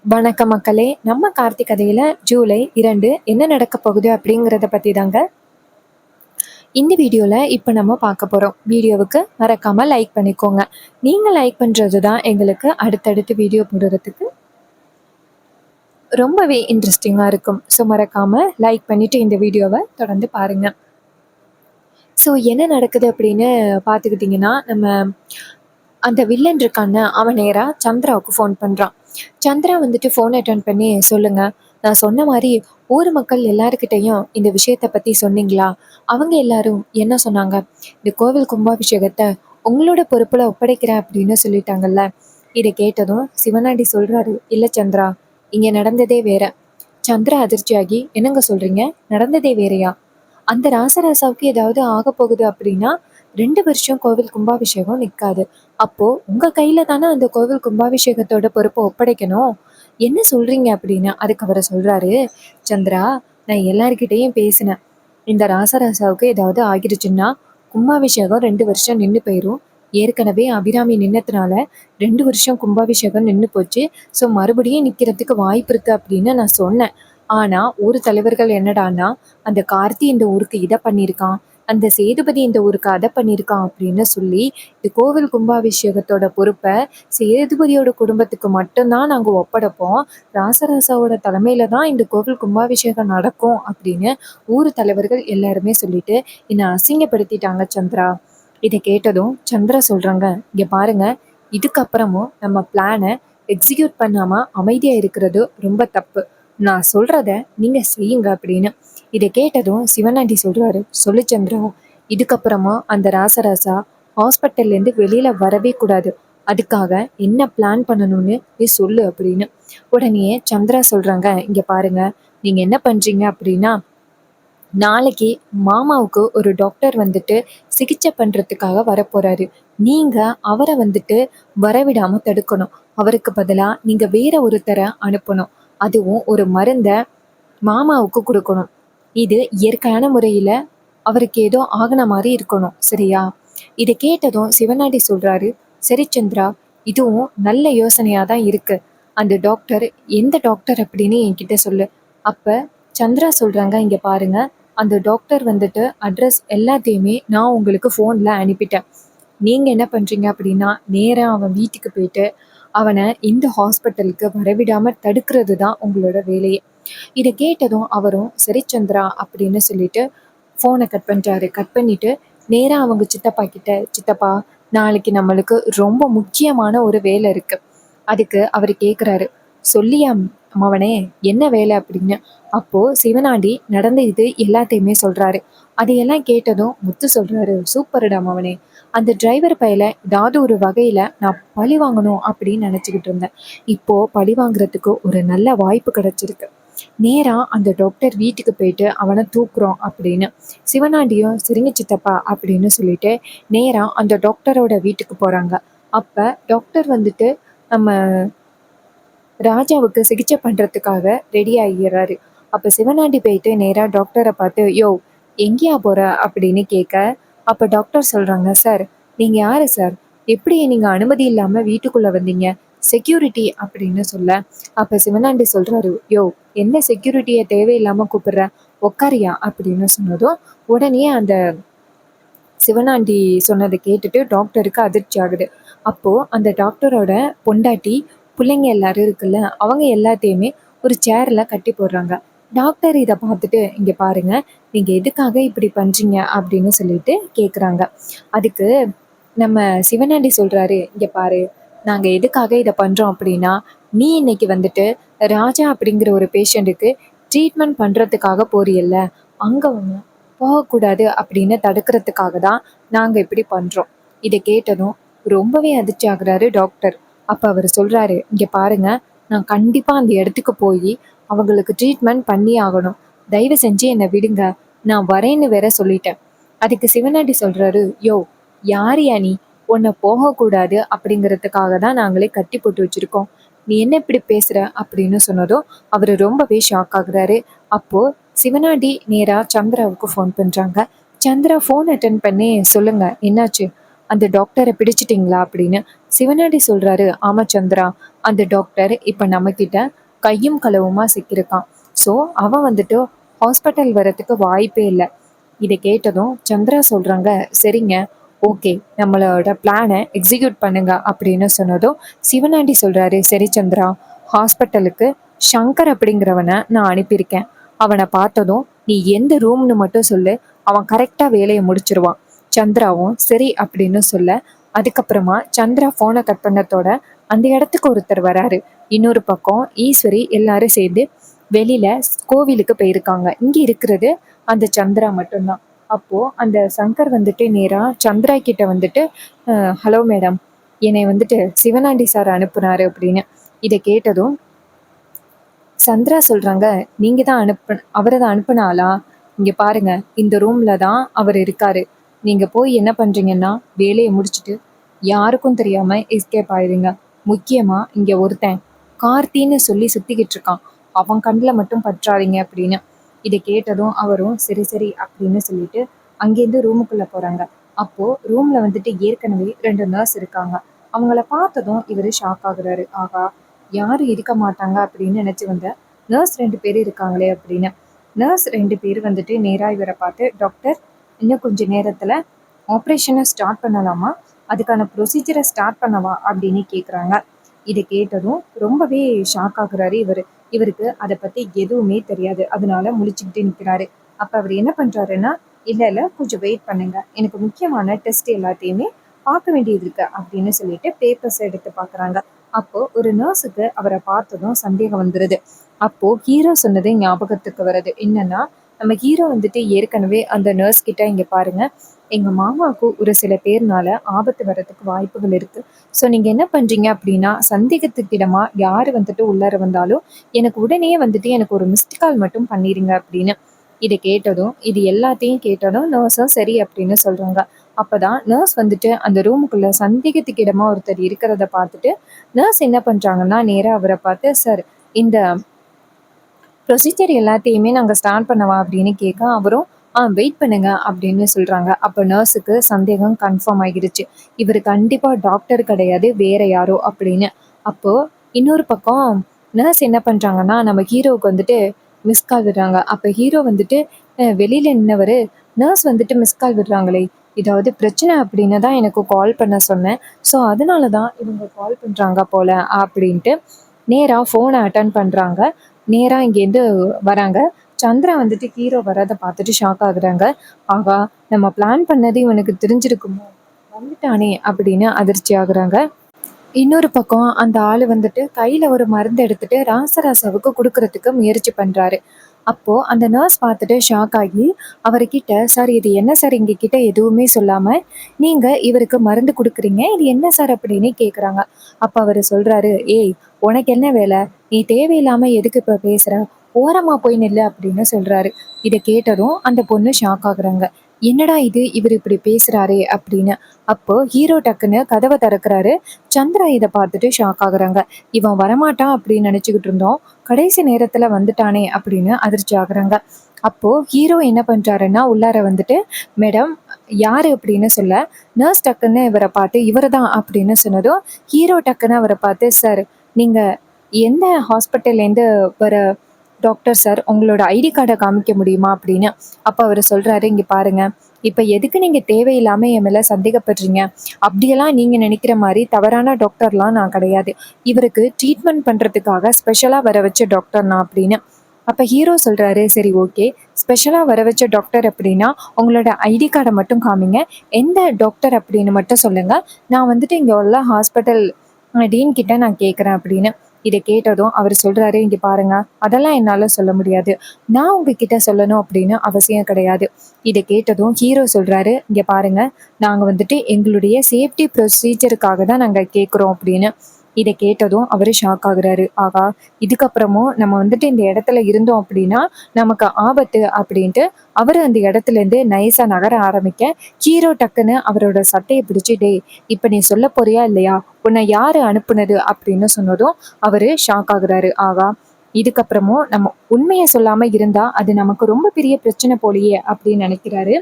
வணக்க மக்களே, நம்ம கார்த்திக் கதையில ஜூலை 2 என்ன நடக்க போகுது அப்படிங்கிறத பத்தி தாங்க இந்த வீடியோல இப்ப நம்ம பார்க்க போறோம். வீடியோவுக்கு மறக்காம லைக் பண்ணிக்கோங்க. நீங்க லைக் பண்றது தான் எங்களுக்கு அடுத்தடுத்து வீடியோ போடுறதுக்கு ரொம்பவே இன்ட்ரெஸ்டிங்கா இருக்கும். ஸோ மறக்காம லைக் பண்ணிட்டு இந்த வீடியோவை தொடர்ந்து பாருங்க. ஸோ என்ன நடக்குது அப்படின்னு பார்த்துக்கிட்டிங்கன்னா, நம்ம அந்த வில்லன் இருக்கான்னு அவன் நேராக சந்திராவுக்கு ஃபோன் பண்ணுறான். சந்திரா வந்துட்டு ஃபோன் அட்டன் பண்ணி, சொல்லுங்க, நான் சொன்ன மாதிரி ஊர் மக்கள் எல்லாருக்கிட்டையும் இந்த விஷயத்தை பற்றி சொன்னீங்களா? அவங்க எல்லாரும் என்ன சொன்னாங்க? இந்த கோவில் கும்பாபிஷேகத்தை உங்களோட பொறுப்பில் ஒப்படைக்கிறேன் அப்படின்னு சொல்லிட்டாங்கல்ல. இதை கேட்டதும் சிவனாண்டி சொல்கிறாரு, இல்லை சந்திரா, இங்கே நடந்ததே வேற. சந்திரா அதிர்ச்சியாகி, என்னங்க சொல்கிறீங்க, நடந்ததே வேறையா? அந்த ராசராசாவுக்கு ஏதாவது ஆக போகுது அப்படின்னா 2 வருஷம் கோவில் கும்பாபிஷேகம் நிற்காது. அப்போ உங்க கையில தானே அந்த கோவில் கும்பாபிஷேகத்தோட பொறுப்பை ஒப்படைக்கணும். என்ன சொல்றீங்க அப்படின்னு அதுக்கு அவர் சொல்றாரு, சந்திரா, நான் எல்லார்கிட்டையும் பேசினேன். இந்த ராசராசாவுக்கு ஏதாவது ஆகிருச்சுன்னா கும்பாபிஷேகம் 2 வருஷம் நின்று போயிடும். ஏற்கனவே அபிராமி நின்னதுனால 2 வருஷம் கும்பாபிஷேகம் நின்று போச்சு. ஸோ மறுபடியும் நிற்கிறதுக்கு வாய்ப்பு இருக்கு அப்படின்னு நான் சொன்னேன். ஆனா ஊர் தலைவர்கள் என்னடான்னா, அந்த கார்த்தி இந்த ஊருக்கு இதை பண்ணியிருக்கான், அந்த சேதுபதி இந்த ஊருக்கு அதை பண்ணியிருக்கான் அப்படின்னு சொல்லி இந்த கோவில் கும்பாபிஷேகத்தோட பொறுப்பை சேதுபதியோட குடும்பத்துக்கு மட்டும்தான் நாங்கள் ஒப்படைப்போம். ராசராசாவோட தலைமையில தான் இந்த கோவில் கும்பாபிஷேகம் நடக்கும் அப்படின்னு ஊர் தலைவர்கள் எல்லாருமே சொல்லிட்டு என்னை அசிங்கப்படுத்திட்டாங்க சந்திரா. இதை கேட்டதும் சந்திரா சொல்றாங்க, இங்க பாருங்க, இதுக்கப்புறமும் நம்ம பிளானை எக்ஸிக்யூட் பண்ணாம அமைதியா இருக்கிறது ரொம்ப தப்பு. நான் சொல்றத நீங்க செய்யுங்க அப்படின்னு. இதை கேட்டதும் சிவனாண்டி சொல்றாரு, சொல்லு சந்திரா, இதுக்கப்புறமா அந்த ராசராசா ஹாஸ்பிட்டல்லேருந்து வெளியில வரவே கூடாது. அதுக்காக என்ன பிளான் பண்ணணும்னு நீ சொல்லு அப்படின்னு. உடனே சந்திரா சொல்றாங்க, இங்க பாருங்க, நீங்க என்ன பண்றீங்க அப்படின்னா, நாளைக்கு மாமாவுக்கு ஒரு டாக்டர் வந்துட்டு சிகிச்சை பண்றதுக்காக வரப்போறாரு. நீங்க அவரை வந்துட்டு வரவிடாம தடுக்கணும். அவருக்கு பதிலா நீங்க வேற ஒருத்தரை அனுப்பணும். அதுவும் ஒரு மருந்தை மாமாவுக்கு கொடுக்கணும். இது இயற்கையான முறையில அவருக்கு ஏதோ ஆகுன மாதிரி இருக்கணும், சரியா? இதை கேட்டதும் சிவனாடி சொல்றாரு, சரி சந்திரா, இதுவும் நல்ல யோசனையா தான் இருக்கு. அந்த டாக்டர் எந்த டாக்டர் அப்படின்னு என்கிட்ட சொல்லு. அப்ப சந்திரா சொல்றாங்க, இங்க பாருங்க, அந்த டாக்டர் வந்துட்டு அட்ரஸ் எல்லாத்தையுமே நான் உங்களுக்கு ஃபோன்ல அனுப்பிட்டேன். நீங்க என்ன பண்றீங்க அப்படின்னா, நேரா அவன் வீட்டுக்கு போயிட்டு அவனை இந்த ஹாஸ்பிட்டலுக்கு வரவிடாம தடுக்கிறது தான் உங்களோட வேலையே. இதை கேட்டதும் அவரும் சரி சந்திரா அப்படின்னு சொல்லிட்டு ஃபோனை கட் பண்ணுறாரு. கட் பண்ணிட்டு நேராக அவங்க சித்தப்பா கிட்ட, சித்தப்பா, நாளைக்கு நம்மளுக்கு ரொம்ப முக்கியமான ஒரு வேலை இருக்கு. அதுக்கு அவர் கேட்குறாரு, சொல்லியா மவனே, என்ன வேலை அப்படின்னு. அப்போ சிவனாண்டி நடந்த இது எல்லாத்தையுமே சொல்றாரு. அதையெல்லாம் கேட்டதும் முத்து சொல்றாரு, சூப்பர்டா மவனே, அந்த டிரைவர் பையில ஏதாவது ஒரு வகையில நான் பழி வாங்கணும் அப்படின்னு நினச்சிக்கிட்டு இருந்தேன். இப்போ பழி வாங்குறதுக்கு ஒரு நல்ல வாய்ப்பு கிடைச்சிருக்கு. நேரா அந்த டாக்டர் வீட்டுக்கு போயிட்டு அவனை தூக்குறோம் அப்படின்னு. சிவனாண்டியும் சரிங்க சித்தப்பா அப்படின்னு சொல்லிட்டு நேரா அந்த டாக்டரோட வீட்டுக்கு போறாங்க. அப்ப டாக்டர் வந்துட்டு நம்ம ராஜாவுக்கு சிகிச்சை பண்றதுக்காக ரெடி ஆகிறாரு. அப்ப சிவனாண்டி போயிட்டு நேரா டாக்டரை பார்த்து, யோ, எங்கேயா போற அப்படின்னு கேட்க, அப்ப டாக்டர் சொல்றாங்க, சார், நீங்க யாரு சார், எப்படி நீங்க அனுமதி இல்லாம வீட்டுக்குள்ள வந்தீங்க, செக்யூரிட்டி அப்படின்னு சொல்ல. அப்ப சிவனாண்டி சொல்றாரு, யோ, என்ன செக்யூரிட்டியை தேவையில்லாம கூப்பிடுற, உக்காரியா அப்படின்னு சொன்னதும் உடனே அந்த சிவனாண்டி சொன்னதை கேட்டுட்டு டாக்டருக்கு அதிர்ச்சி ஆகுது. அப்போ அந்த டாக்டரோட பொண்டாட்டி பிள்ளைங்க எல்லாரும் இருக்குல்ல, அவங்க எல்லாத்தையுமே ஒரு சேர்ல கட்டி போடுறாங்க. டாக்டர் இதை பார்த்துட்டு, இங்க பாருங்க, நீங்க எதுக்காக இப்படி பண்றீங்க அப்படின்னு சொல்லிட்டு கேட்குறாங்க. அதுக்கு நம்ம சிவனாண்டி சொல்றாரு, இங்க பாரு, நாங்க எதுக்காக இதை பண்றோம் அப்படின்னா, நீ இன்னைக்கு வந்துட்டு ராஜா அப்படிங்கிற ஒரு பேஷண்ட்டுக்கு ட்ரீட்மெண்ட் பண்றதுக்காக போறியல்ல, அங்க ஒன்று போகக்கூடாது அப்படின்னு தடுக்கிறதுக்காக தான் நாங்க இப்படி பண்றோம். இதை கேட்டதும் ரொம்பவே அதிர்ச்சி ஆகுறாரு டாக்டர். அப்ப அவர் சொல்றாரு, இங்க பாருங்க, நான் கண்டிப்பா அந்த இடத்துக்கு போய் அவங்களுக்கு ட்ரீட்மெண்ட் பண்ணி ஆகணும். தயவு செஞ்சு என்னை விடுங்க, நான் வரேன்னு வேற சொல்லிட்டேன். அதுக்கு சிவனாண்டி சொல்றாரு, யோ, யாரியா நீ, உன்னை போகக்கூடாது அப்படிங்கிறதுக்காக தான் நாங்களே கட்டி போட்டு வச்சிருக்கோம், நீ என்ன இப்படி பேசுற அப்படின்னு சொன்னதும் அவர் ரொம்பவே ஷாக் ஆகுறாரு. அப்போ சிவனாண்டி நேரா சந்திராவுக்கு ஃபோன் பண்றாங்க. சந்திரா ஃபோன் அட்டன் பண்ணி, சொல்லுங்க, என்னாச்சு, அந்த டாக்டரை பிடிச்சிட்டிங்களா அப்படின்னு. சிவனாண்டி சொல்றாரு, ஆமா சந்திரா, அந்த டாக்டர் இப்ப நம்ம கிட்ட கையும் களவுமா சிக்கியிருக்கான். ஸோ அவன் வந்துட்டு ஹாஸ்பிட்டல் வரத்துக்கு வாய்ப்பே இல்லை. இதை கேட்டதும் சந்திரா சொல்றாங்க, சரிங்க, ஓகே, நம்மளோட பிளானை எக்ஸிக்யூட் பண்ணுங்க அப்படின்னு சொன்னதும் சிவனாண்டி சொல்றாரு, சரி சந்திரா, ஹாஸ்பிட்டலுக்கு சங்கர் அப்படிங்கிறவனை நான் அனுப்பியிருக்கேன். அவனை பார்த்ததும் நீ எந்த ரூம்னு மட்டும் சொல்லு, அவன் கரெக்டா வேலையை முடிச்சிருவான். சந்திராவும் சரி அப்படின்னு சொல்ல, அதுக்கப்புறமா சந்திரா போனை கட் பண்ணத்தோட அந்த இடத்துக்கு ஒருத்தர் வராரு. இன்னொரு பக்கம் ஈஸ்வரி எல்லாரும் சேர்ந்து வெளியில கோவிலுக்கு போயிருக்காங்க. இங்க இருக்கிறது அந்த சந்திரா மட்டும்தான். அப்போ அந்த சங்கர் வந்துட்டு நேரா சந்திரா கிட்ட வந்துட்டு, ஹலோ மேடம், என்னை வந்துட்டு சிவனாண்டி சார் அனுப்புனாரு அப்படின்னு. இதை கேட்டதும் சந்திரா சொல்றாங்க, நீங்க தான் அவரை தான் அனுப்புனாளா? இங்க பாருங்க, இந்த ரூம்ல தான் அவர் இருக்காரு. நீங்க போய் என்ன பண்றீங்கன்னா வேலையை முடிச்சுட்டு யாருக்கும் தெரியாம எஸ்கேப் ஆயிடுங்க. முக்கியமா இங்க ஒருத்தன் கார்த்தின்னு சொல்லி சுத்திக்கிட்டு இருக்கான், அவன் கண்ணில் மட்டும் பற்றாதீங்க அப்படின்னு. இதை கேட்டதும் அவரும் சரி சரி அப்படின்னு சொல்லிட்டு அங்கேருந்து ரூமுக்குள்ள போறாங்க. அப்போ ரூம்ல வந்துட்டு ஏற்கனவே 2 நர்ஸ் இருக்காங்க. அவங்கள பார்த்ததும் இவர் ஷாக் ஆகுறாரு. ஆகா, யாரும் இருக்க மாட்டாங்க அப்படின்னு நினைச்சு வந்த நர்ஸ் 2 பேர் இருக்காங்களே அப்படின்னு. நர்ஸ் 2 பேர் வந்துட்டு நேரா இவரை பார்த்து, டாக்டர், இன்னும் கொஞ்ச நேரத்துல ஆப்ரேஷனை ஸ்டார்ட் பண்ணலாமா, அதுக்கான ப்ரொசீஜரை ஸ்டார்ட் பண்ணவா அப்படின்னு கேட்குறாங்க. இதை கேட்டதும் ரொம்பவே ஷாக் ஆகுறாரு இவர். இவருக்கு அதை பத்தி எதுவுமே தெரியாது. அதனால முழிச்சுக்கிட்டு நிற்கிறாரு. அப்ப அவர் என்ன பண்றாருன்னா, இல்ல இல்ல, கொஞ்சம் வெயிட் பண்ணுங்க, எனக்கு முக்கியமான டெஸ்ட் எல்லாத்தையுமே பார்க்க வேண்டியது இருக்கு அப்படின்னு சொல்லிட்டு பேப்பர்ஸ் எடுத்து பார்க்குறாங்க. அப்போ ஒரு நர்ஸுக்கு அவரை பார்த்ததும் சந்தேகம் வந்துருது. அப்போ ஹீரோ சொன்னது ஞாபகத்துக்கு வருது. என்னன்னா, நம்ம ஹீரோ வந்துட்டு ஏற்கனவே அந்த நர்ஸ் கிட்ட, இங்க பாருங்க, எங்க மாமாவுக்கு ஒரு சில பேர்னால ஆபத்து வர்றதுக்கு வாய்ப்புகள் இருக்கு. ஸோ நீங்க என்ன பண்றீங்க அப்படின்னா, சந்தேகத்துக்கு இடமா யாரு வந்துட்டு உள்ளார வந்தாலும் எனக்கு உடனே வந்துட்டு எனக்கு ஒரு மிஸ்டு கால் மட்டும் பண்ணிடுங்க அப்படின்னு. இதை கேட்டதும், இது எல்லாத்தையும் கேட்டதும் நர்ஸும் சரி அப்படின்னு சொல்றாங்க. அப்பதான் நர்ஸ் வந்துட்டு அந்த ரூமுக்குள்ள சந்தேகத்துக்கு இடமா ஒருத்தர் இருக்கிறத பார்த்துட்டு நர்ஸ் என்ன பண்றாங்கன்னா, நேரா அவரை பார்த்து, சார், இந்த ப்ரொசீஜர் எல்லாத்தையுமே நாங்கள் ஸ்டார்ட் பண்ணவா அப்படின்னு கேட்க, அவரும் வெயிட் பண்ணுங்க அப்படின்னு சொல்றாங்க. அப்போ நர்ஸுக்கு சந்தேகம் கன்ஃபார்ம் ஆகிருச்சு, இவர் கண்டிப்பா டாக்டர் கிடையாது, வேற யாரோ அப்படின்னு. அப்போ இன்னொரு பக்கம் நர்ஸ் என்ன பண்றாங்கன்னா, நம்ம ஹீரோவுக்கு வந்துட்டு மிஸ் கால் விடுறாங்க. அப்போ ஹீரோ வந்துட்டு வெளியில நின்னவர், நர்ஸ் வந்துட்டு மிஸ் கால் விடுறாங்களே, ஏதாவது பிரச்சனை அப்படின்னு தான் எனக்கு கால் பண்ண சொன்னேன், ஸோ அதனால தான் இவங்க கால் பண்ணுறாங்க போல அப்படின்ட்டு நேராக ஃபோனை அட்டன் பண்ணுறாங்க. நேராக இங்கேருந்து வராங்க. சந்திரா வந்துட்டு ஹீரோ வரதை பார்த்துட்டு ஷாக் ஆகுறாங்க. ஆகா, நம்ம பிளான் பண்ணது இவனுக்கு தெரிஞ்சிருக்குமோ, வந்துட்டானே அப்படின்னு அதிர்ச்சி ஆகுறாங்க. இன்னொரு பக்கம் அந்த ஆள் வந்துட்டு கையில் ஒரு மருந்து எடுத்துட்டு ராசராசாவுக்கு கொடுக்கறதுக்கு முயற்சி பண்ணுறாரு. அப்போ அந்த நர்ஸ் பார்த்துட்டு ஷாக் ஆகி அவர்கிட்ட, சார், இது என்ன சார், எங்க கிட்ட எதுவுமே சொல்லாம நீங்க இவருக்கு மருந்து கொடுக்குறீங்க, இது என்ன சார் அப்படின்னு கேட்குறாங்க. அப்போ அவர் சொல்றாரு, ஏய், உனக்கு என்ன வேலை, நீ தேவையில்லாம எதுக்கு இப்போ பேசுற, ஓரமா போய் நில்லு அப்படின்னு சொல்றாரு. இதை கேட்டதும் அந்த பொண்ணு ஷாக் ஆகுறாங்க. என்னடா இது, இவர் இப்படி பேசுறாரே அப்படின்னு. அப்போ ஹீரோ டக்குன்னு கதவை திறக்கிறாரு. சந்திரா இதை பார்த்துட்டு ஷாக் ஆகுறாங்க. இவன் வரமாட்டான் அப்படின்னு நினைச்சுக்கிட்டு இருந்தோம், கடைசி நேரத்துல வந்துட்டானே அப்படின்னு அதிர்ச்சி ஆகுறாங்க. அப்போ ஹீரோ என்ன பண்றாருன்னா, உள்ளார வந்துட்டு, மேடம், யாரு அப்படின்னு சொல்ல, நர்ஸ் டக்குன்னு இவரை பார்த்து இவரை தான் அப்படின்னு சொன்னதும் ஹீரோ டக்குன்னு அவரை பார்த்து, சார், நீங்க எந்த ஹாஸ்பிட்டல்லேருந்து வர டாக்டர் சார், உங்களோட ஐடி கார்டை காமிக்க முடியுமா அப்படின்னு. அப்போ அவர் சொல்றாரு, இங்க பாருங்க, இப்போ எதுக்கு நீங்க தேவையில்லாம என் மேல சந்தேகப்படுறீங்க, அப்படியெல்லாம் நீங்க நினைக்கிற மாதிரி தவறான டாக்டர்லாம் நான் கிடையாது, இவருக்கு ட்ரீட்மெண்ட் பண்றதுக்காக ஸ்பெஷலா வர வச்ச டாக்டர் நான் அப்படின்னு. அப்போ ஹீரோ சொல்றாரு, சரி, ஓகே, ஸ்பெஷலாக வர வச்ச டாக்டர் அப்படின்னா உங்களோட ஐடி கார்டை மட்டும் காமிங்க, எந்த டாக்டர் அப்படின்னு மட்டும் சொல்லுங்க, நான் வந்துட்டு இங்கே உள்ள ஹாஸ்பிட்டல் டீன் கிட்ட நான் கேட்குறேன் அப்படின்னு. இதை கேட்டதும் அவர் சொல்றாரு, இங்க பாருங்க, அதெல்லாம் என்னால சொல்ல முடியாது, நான் உங்ககிட்ட சொல்லணும் அப்படின்னு அவசியம் கிடையாது. இதை கேட்டதும் ஹீரோ சொல்றாரு, இங்க பாருங்க, நாங்க வந்துட்டு எங்களுடைய சேஃப்டி ப்ரொசீஜருக்காக தான் நாங்க கேட்குறோம் அப்படின்னு. இதை கேட்டதும் அவர் ஷாக் ஆகுறாரு. ஆகா, இதுக்கப்புறமும் நம்ம வந்துட்டு இந்த இடத்துல இருந்தோம் அப்படின்னா நமக்கு ஆபத்து அப்படின்ட்டு அவர் அந்த இடத்துல இருந்து நைஸா நகர ஆரம்பிக்க, ஹீரோ டக்குன்னு அவரோட சட்டையை பிடிச்சி, டே, இப்ப நீ சொல்ல போறியா இல்லையா, உன்னை யாரு அனுப்புனது அப்படின்னு சொன்னதும் அவரு ஷாக் ஆகுறாரு. ஆகா, இதுக்கப்புறமும் நம்ம உண்மையை சொல்லாம இருந்தா அது நமக்கு ரொம்ப பெரிய பிரச்சனை போலியே அப்படின்னு நினைக்கிறாரு.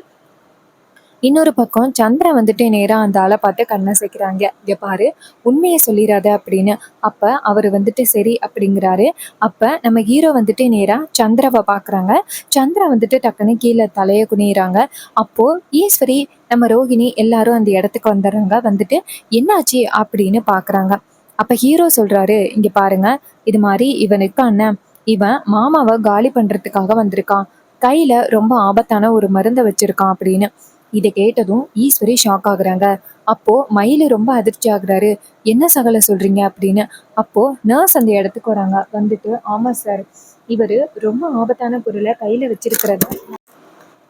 இன்னொரு பக்கம் சந்திரா வந்துட்டு நேரா அந்த ஆளை பார்த்து கண்ணை சேர்க்கிறாங்க. இங்க பாரு, உண்மையை சொல்லிடாத அப்படின்னு. அப்ப அவர் வந்துட்டு சரி அப்படிங்கிறாரு. அப்ப நம்ம ஹீரோ வந்துட்டு நேரா சந்திராவை பாக்குறாங்க. சந்திரா வந்துட்டு டக்குன்னு கீழே தலையை குனிறாங்க. அப்போ ஈஸ்வரி, நம்ம ரோகிணி எல்லாரும் அந்த இடத்துக்கு வந்துடுறாங்க. வந்துட்டு என்னாச்சு அப்படின்னு பாக்குறாங்க. அப்ப ஹீரோ சொல்றாரு, இங்க பாருங்க, இது மாதிரி இவன் இருக்கான, இவன் மாமாவை காலி பண்றதுக்காக வந்திருக்கான். கையில ரொம்ப ஆபத்தான ஒரு மருந்தை வச்சிருக்கான் அப்படின்னு. இதை கேட்டதும் ஈஸ்வரி ஷாக் ஆகுறாங்க. அப்போ மயிலு ரொம்ப அதிர்ச்சி ஆகுறாரு. என்ன சகல சொல்றீங்க அப்படின்னு. அப்போ நர்ஸ் அந்த இடத்துக்கு வராங்க. வந்துட்டு ஆமா சார், இவரு ரொம்ப ஆபத்தான பொருளை கையில வச்சிருக்கிறத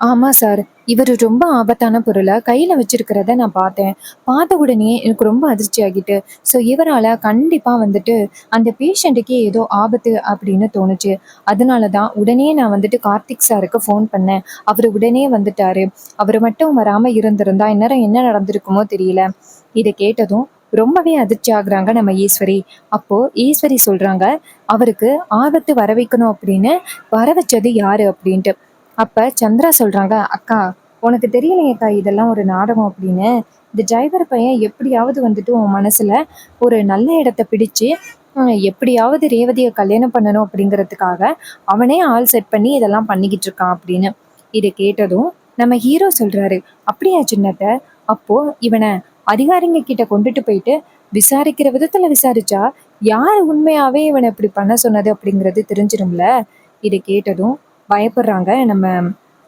ஆமா சார். இவரு ரொம்ப ஆபத்தான பொருள கையில வச்சிருக்கிறத நான் பார்த்தேன். பார்த்த உடனே எனக்கு ரொம்ப அதிர்ச்சி ஆகிட்டு. ஸோ இவரால கண்டிப்பா வந்துட்டு அந்த பேஷண்ட்டுக்கே ஏதோ ஆபத்து அப்படின்னு தோணுச்சு. அதனால தான் உடனே நான் வந்துட்டு கார்த்திக் சாருக்கு ஃபோன் பண்ணேன். அவரு உடனே வந்துட்டாரு. அவரு மட்டும் வராம இருந்திருந்தா இந்நேரம் என்ன நடந்திருக்குமோ தெரியல. இத கேட்டதும் ரொம்பவே அதிர்ச்சி ஆகுறாங்க நம்ம ஈஸ்வரி. அப்போ ஈஸ்வரி சொல்றாங்க, அவருக்கு ஆபத்து வர வைக்கணும் அப்படின்னு வர வச்சது யாரு அப்படின்ட்டு. அப்ப சந்திரா சொல்றாங்க, அக்கா உனக்கு தெரியலையேக்கா இதெல்லாம் ஒரு நாடகம் அப்படின்னு. இந்த டிரைவர் பையன் எப்படியாவது வந்துட்டு உன் மனசுல ஒரு நல்ல இடத்த பிடிச்சு எப்படியாவது ரேவதியை கல்யாணம் பண்ணணும் அப்படிங்கிறதுக்காக அவனே ஆள் செட் பண்ணி இதெல்லாம் பண்ணிக்கிட்டு இருக்கான் அப்படின்னு. இதை கேட்டதும் நம்ம ஹீரோ சொல்றாரு, அப்படியா சின்னத்த? அப்போ இவனை அதிகாரிங்க கிட்ட கொண்டுட்டு போயிட்டு விசாரிக்கிற விதத்துல விசாரிச்சா யாரு உண்மையாவே இவனை இப்படி பண்ண சொன்னது அப்படிங்கிறது தெரிஞ்சிடும்ல. இதை கேட்டதும் பயப்படுறாங்க நம்ம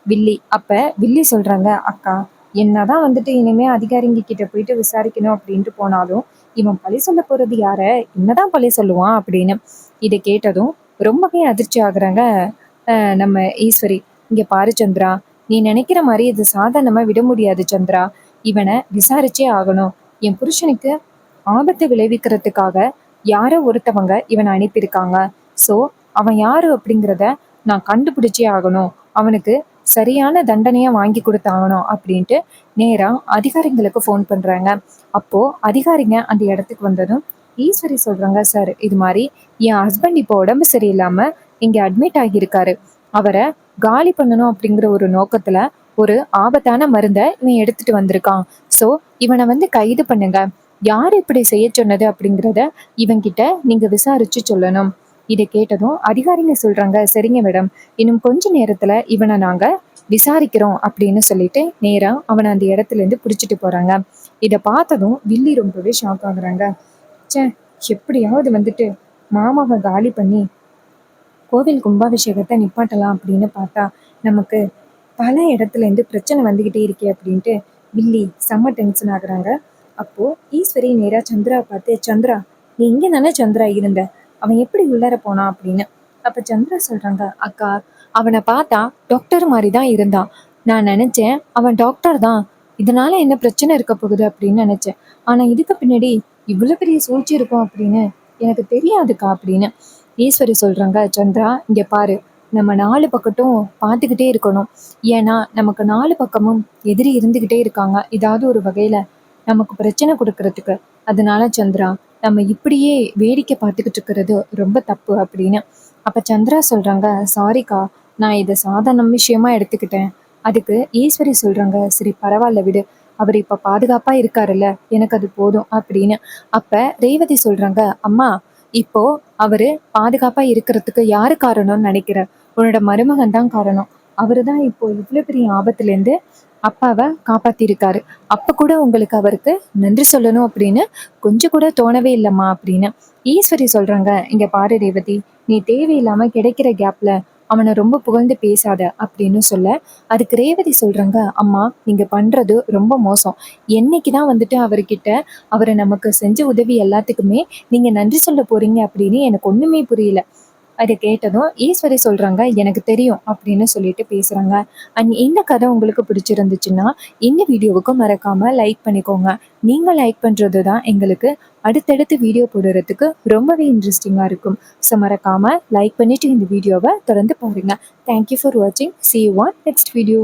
வில்லி. அப்ப வில்லி சொல்றாங்க, அக்கா என்னதான் வந்துட்டு இனிமே அதிகாரிங்க கிட்ட போயிட்டு விசாரிக்கணும் அப்படின்ட்டு போனாலும் இவன் பழி சொல்ல போறது யார, என்னதான் பழி சொல்லுவான் அப்படின்னு. இதை கேட்டதும் ரொம்பவே அதிர்ச்சி ஆகுறாங்க நம்ம ஈஸ்வரி. இங்க பாரு சந்திரா, நீ நினைக்கிற மாதிரி இது சாதாரணமா விட முடியாது சந்திரா. இவனை விசாரிச்சே ஆகணும். என் புருஷனுக்கு ஆபத்து விளைவிக்கிறதுக்காக யாரோ ஒருத்தவங்க இவனை அனுப்பியிருக்காங்க. ஸோ அவன் யாரு அப்படிங்கிறத நான் கண்டுபிடிச்சே ஆகணும். அவனுக்கு சரியான தண்டனையா வாங்கி கொடுத்தாகணும் அப்படின்ட்டு நேரா அதிகாரிங்களுக்கு ஃபோன் பண்றாங்க. அப்போ அதிகாரிங்க அந்த இடத்துக்கு வந்ததும் ஈஸ்வரி சொல்றாங்க, சார் இது மாதிரி என் ஹஸ்பண்ட் இப்போ உடம்பு சரியில்லாம இங்க அட்மிட் ஆகியிருக்காரு. அவரை காலி பண்ணணும் அப்படிங்கிற ஒரு நோக்கத்துல ஒரு ஆபத்தான மருந்தை இவன் எடுத்துட்டு வந்திருக்கான். ஸோ இவனை வந்து கைது பண்ணுங்க. யார் இப்படி செய்ய சொன்னது அப்படிங்கிறத இவன்கிட்ட நீங்க விசாரிச்சு சொல்லணும். இதை கேட்டதும் அதிகாரிங்க சொல்றாங்க, சரிங்க மேடம், இன்னும் கொஞ்ச நேரத்துல இவனை நாங்க விசாரிக்கிறோம் அப்படின்னு சொல்லிட்டு நேரா அவனை அந்த இடத்துல இருந்து பிடிச்சிட்டு போறாங்க. இதை பார்த்ததும் வில்லி ரொம்பவே ஷாக் ஆகுறாங்க. ச்சே, எப்படியாவது வந்துட்டு மாமாவை காலி பண்ணி கோவில் கும்பாபிஷேகத்தை நிப்பாட்டலாம் அப்படின்னு பார்த்தா நமக்கு பல இடத்துல இருந்து பிரச்சனை வந்துகிட்டே இருக்கே அப்படின்ட்டு வில்லி செம்ம டென்ஷன் ஆகுறாங்க. அப்போ ஈஸ்வரி நேரா சந்திரா பார்த்து, சந்திரா நீ இங்க தானே சந்திரா இருந்த, அவன் எப்படி உள்ளார போனான் அப்படின்னு. அப்ப சந்திரா சொல்றாங்க, அக்கா அவனை பார்த்தா டாக்டர் மாதிரி தான் இருந்தான். நான் நினைச்சேன் அவன் டாக்டர் தான், இதனால என்ன பிரச்சனை இருக்க போகுது அப்படின்னு நினைச்சேன். ஆனா இதுக்கு பின்னாடி இவ்வளவு பெரிய சூழ்ச்சி இருக்கும் அப்படின்னு எனக்கு தெரியாதுக்கா அப்படின்னு. ஈஸ்வரி சொல்றாங்க, சந்திரா இங்க பாரு, நம்ம 4 பக்கட்டும் பார்த்துக்கிட்டே இருக்கணும். ஏன்னா நமக்கு 4 பக்கமும் எதிரி இருந்துகிட்டே இருக்காங்க, ஏதாவது ஒரு வகையில நமக்கு பிரச்சனை கொடுக்கறதுக்கு. அதனால சந்திரா, நம்ம இப்படியே வேடிக்கை பார்த்துக்கிட்டு இருக்கிறது ரொம்ப தப்பு அப்படின்னு. அப்ப சந்திரா சொல்றாங்க, சாரிக்கா, நான் இதை சாதாரண விஷயமா எடுத்துக்கிட்டேன். அதுக்கு ஈஸ்வரி சொல்றாங்க, சரி பரவாயில்ல விடு, அவர் இப்ப பாதுகாப்பா இருக்காருல்ல, எனக்கு அது போதும் அப்படின்னு. அப்ப ரேவதி சொல்றாங்க, அம்மா இப்போ அவரு பாதுகாப்பா இருக்கிறதுக்கு யாரு காரணம்னு நினைக்கிற? உன்னோட மருமகன் தான் காரணம். அவரு தான் இப்போ இவ்வளவு பெரிய ஆபத்துல இருந்து அப்பாவை காப்பாத்திருக்காரு. அப்ப கூட உங்களுக்கு அவருக்கு நன்றி சொல்லணும் அப்படின்னு கொஞ்சம் கூட தோணவே இல்லம்மா அப்படின்னு. ஈஸ்வரி சொல்றாங்க, இங்க பாரு ரேவதி, நீ தேவையில்லாம கிடைக்கிற கேப்ல அவனை ரொம்ப புகழ்ந்து பேசாத அப்படின்னு சொல்ல, அதுக்கு ரேவதி சொல்றாங்க, அம்மா நீங்க பண்றது ரொம்ப மோசம். என்னைக்குதான் வந்துட்டு அவர்கிட்ட அவரை நமக்கு செஞ்ச உதவி எல்லாத்துக்குமே நீங்க நன்றி சொல்ல போறீங்க அப்படின்னு எனக்கு ஒண்ணுமே புரியல. அதை கேட்டதும் ஈஸ்வரி சொல்றாங்க, எனக்கு தெரியும் அப்படின்னு சொல்லிட்டு பேசுறாங்க. அண்ட் இந்த கதை உங்களுக்கு பிடிச்சிருந்துச்சுன்னா இந்த வீடியோவுக்கு மறக்காம லைக் பண்ணிக்கோங்க. நீங்க லைக் பண்றது தான் எங்களுக்கு அடுத்தடுத்து வீடியோ போடுறதுக்கு ரொம்பவே இன்ட்ரெஸ்டிங்கா இருக்கும். ஸோ மறக்காம லைக் பண்ணிட்டு இந்த வீடியோவை தொடர்ந்து பாருங்க. தேங்க்யூ ஃபார் வாட்சிங். See you on next video.